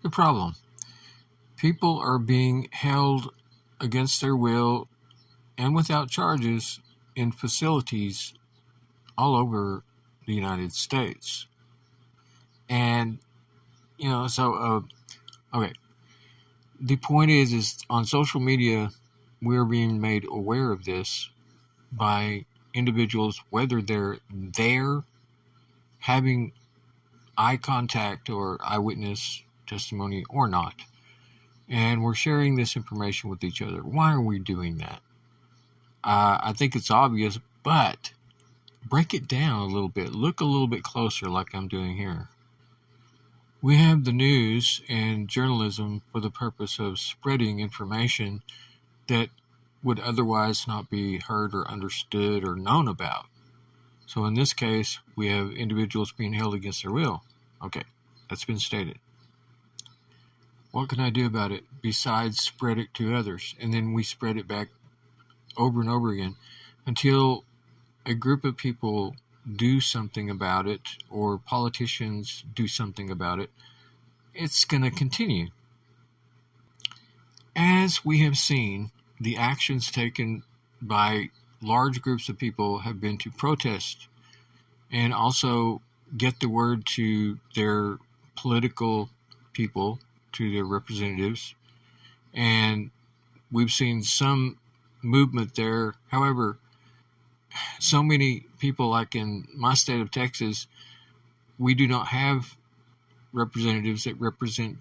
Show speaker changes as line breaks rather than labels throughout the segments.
the problem. People are being held against their will and without charges in facilities all over the United States. And, okay. The point is on social media, we're being made aware of this by individuals, whether they're there having eye contact or eyewitness testimony or not. And we're sharing this information with each other. Why are we doing that? I think it's obvious, but break it down a little bit. Look a little bit closer like I'm doing here. We have the news and journalism for the purpose of spreading information that would otherwise not be heard or understood or known about. So in this case, we have individuals being held against their will. Okay, that's been stated. What can I do about it besides spread it to others? And then we spread it back over and over again until a group of people do something about it or politicians do something about it. It's going to continue. As we have seen, the actions taken by large groups of people have been to protest and also get the word to their political people, to their representatives. And we've seen some movement there. However, so many people, like in my state of Texas, we do not have representatives that represent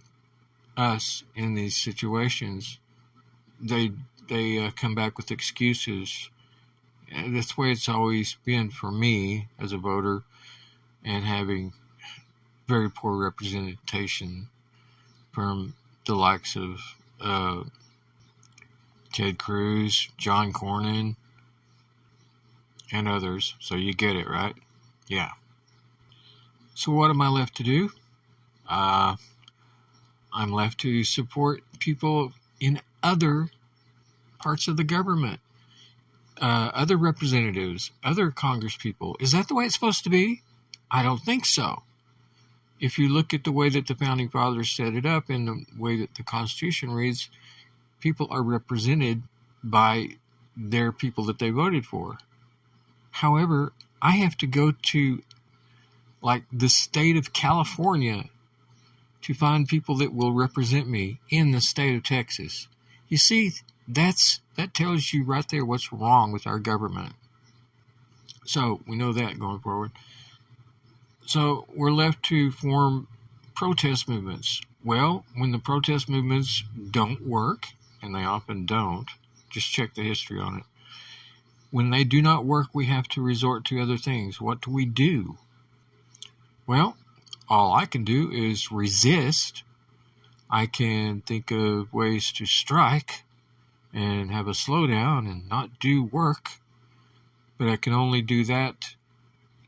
us in these situations. They come back with excuses. And that's the way it's always been for me as a voter, and having very poor representation from the likes of Ted Cruz, John Cornyn, and others. So you get it, right? Yeah. So what am I left to do? I'm left to support people in other parts of the government, other representatives, other congresspeople. Is that the way it's supposed to be? I don't think so. If you look at the way that the Founding Fathers set it up and the way that the Constitution reads, people are represented by their people that they voted for. However, I have to go to, like, the state of California to find people that will represent me in the state of Texas. You see, that tells you right there what's wrong with our government. So we know that going forward. So we're left to form protest movements. Well, when the protest movements don't work, and they often don't, just check the history on it. When they do not work, we have to resort to other things. What do we do? Well, all I can do is resist. I can think of ways to strike and have a slowdown and not do work, but I can only do that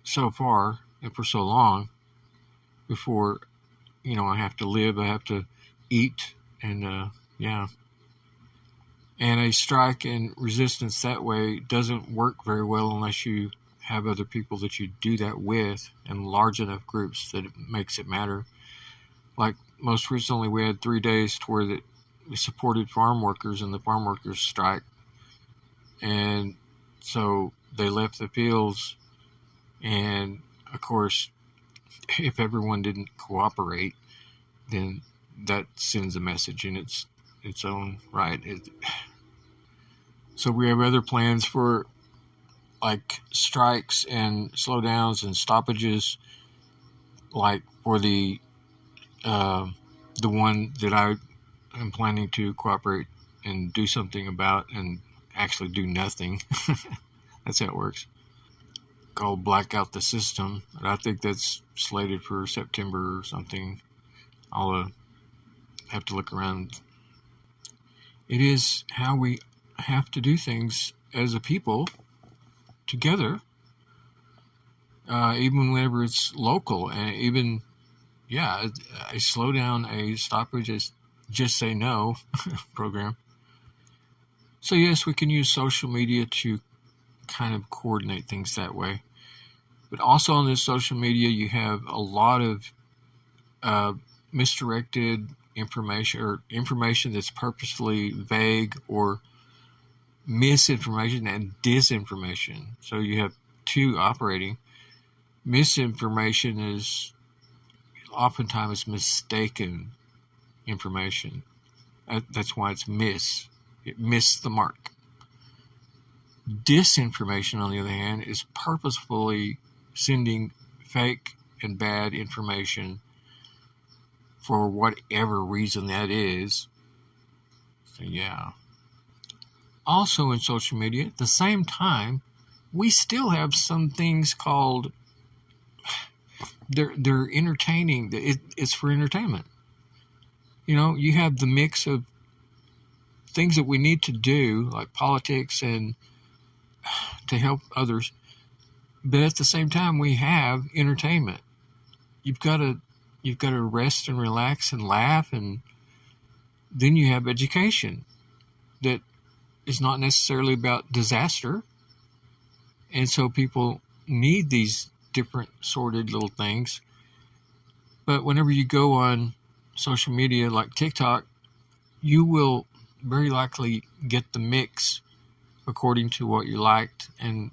so far and for so long before, I have to live, I have to eat, and And a strike and resistance that way doesn't work very well unless you have other people that you do that with in large enough groups that it makes it matter. Like most recently, we had 3 days to where that we supported farm workers in the farm workers strike. And so they left the fields. And of course, if everyone didn't cooperate, then that sends a message in its own right. So we have other plans for like strikes and slowdowns and stoppages, like for the one that I am planning to cooperate and do something about and actually do nothing. That's how it works. Called Blackout the System. And I think that's slated for September or something. I'll have to look around. It is how we have to do things as a people together, even whenever it's local, and even, a slowdown, a stoppage, just say no program. So yes, we can use social media to kind of coordinate things that way. But also on this social media, you have a lot of misdirected information or information that's purposely vague or misinformation and disinformation. So you have two operating. Misinformation is oftentimes mistaken information. That's why it's it missed the mark. Disinformation, on the other hand, is purposefully sending fake and bad information for whatever reason that is. So yeah. Also in social media, at the same time, we still have some things called they're entertaining. It's for entertainment. You know, you have the mix of things that we need to do, like politics and to help others, but at the same time, we have entertainment. You've got to rest and relax and laugh, and then you have education that is not necessarily about disaster, and so people need these different sorted little things. But whenever you go on social media like TikTok, you will very likely get the mix according to what you liked and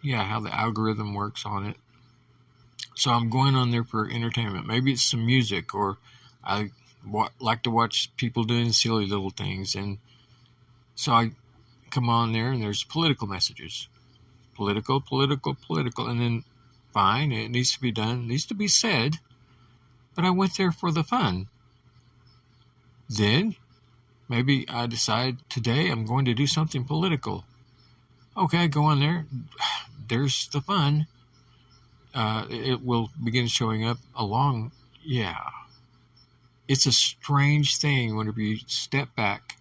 how the algorithm works on it. So I'm going on there for entertainment. Maybe it's some music, or I like to watch people doing silly little things, and so I come on there and there's political messages. Political, and then fine, it needs to be done, it needs to be said, but I went there for the fun. Then maybe I decide today I'm going to do something political. Okay, I go on there, there's the fun. It will begin showing up along. Yeah. It's a strange thing whenever you step back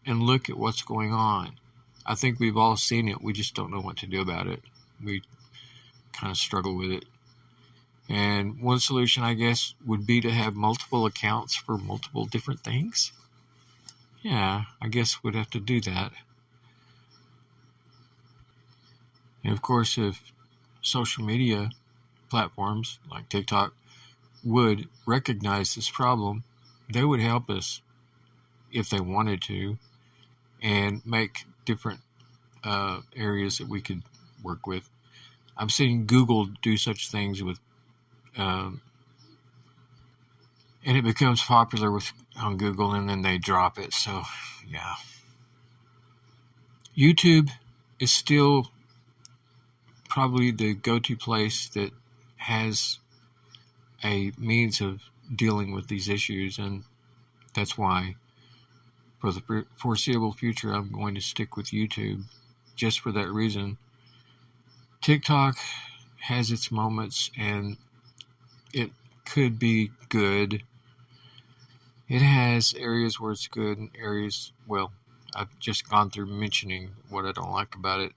and look at what's going on. I think we've all seen it. We just don't know what to do about it. We kind of struggle with it. And one solution, I guess, would be to have multiple accounts for multiple different things. Yeah, I guess we'd have to do that. And of course, if social media platforms like TikTok would recognize this problem, they would help us if they wanted to and make different areas that we could work with. I'm seeing Google do such things with, and it becomes popular on Google, and then they drop it. So, yeah. YouTube is still probably the go-to place that has a means of dealing with these issues, and that's why for the foreseeable future I'm going to stick with YouTube just for that reason. TikTok has its moments and it could be good. It has areas where it's good and areas, well, I've just gone through mentioning what I don't like about it,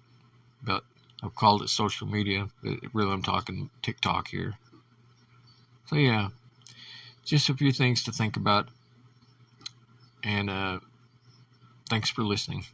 but I've called it social media, but really I'm talking TikTok here. So yeah, just a few things to think about, and thanks for listening.